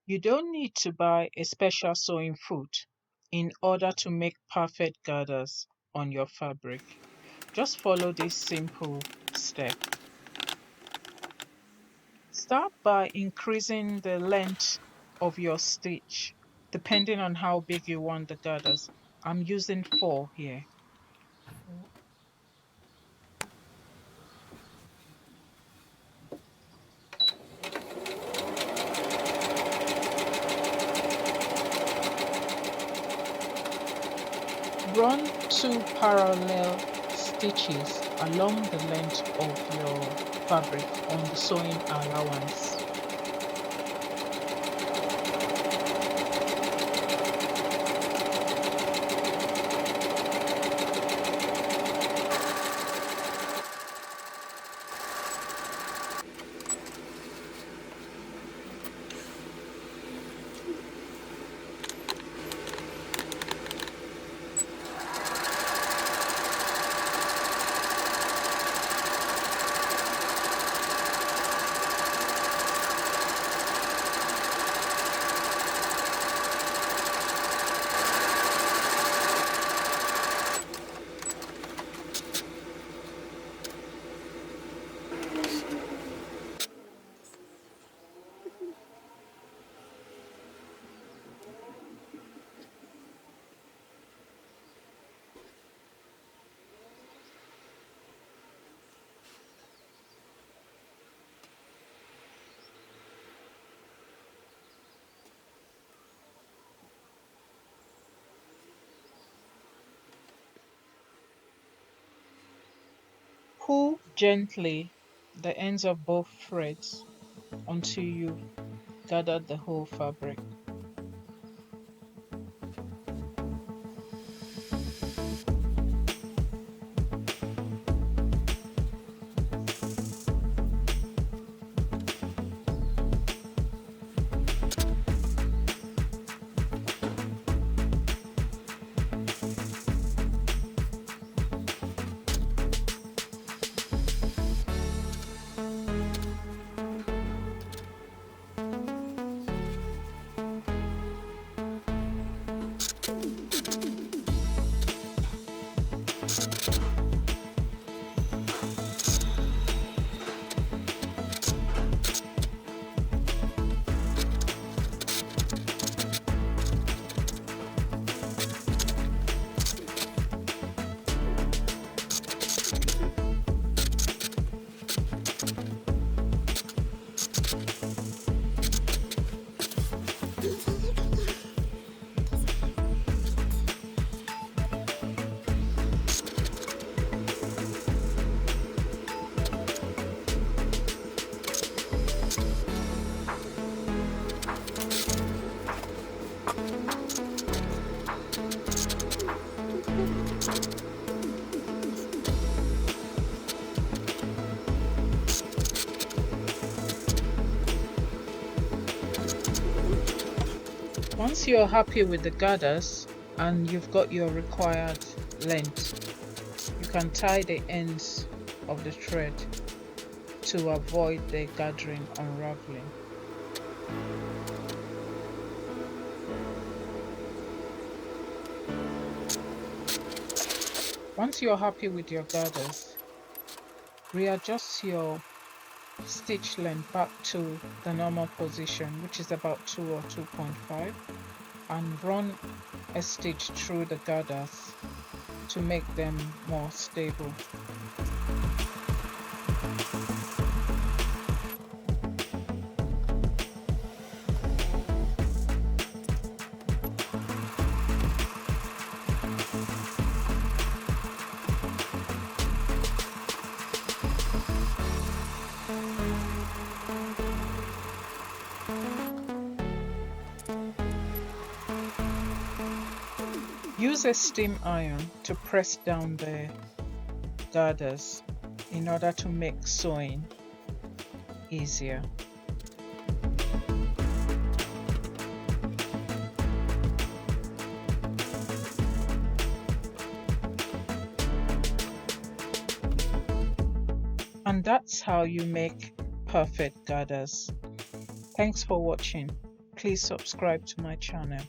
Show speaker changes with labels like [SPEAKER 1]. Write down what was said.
[SPEAKER 1] You don't need to buy a special sewing foot in order to make perfect gathers on your fabric. Just follow this simple step. Start by increasing the length of your stitch depending on how big you want the gathers. I'm using 4 here. 4. Run 2 parallel stitches along the length of your fabric on the sewing allowance. Pull gently the ends of both threads until you've gathered the whole fabric. Once you're happy with the gathers and you've got your required length, you can tie the ends of the thread to avoid the gathering unraveling. Once you're happy with your gathers, readjust your stitch length back to the normal position, which is about 2 or 2.5, and run a stitch through the gathers to make them more stable. Use a steam iron to press down the gathers in order to make sewing easier. And that's how you make perfect gathers. Thanks for watching. please subscribe to my channel.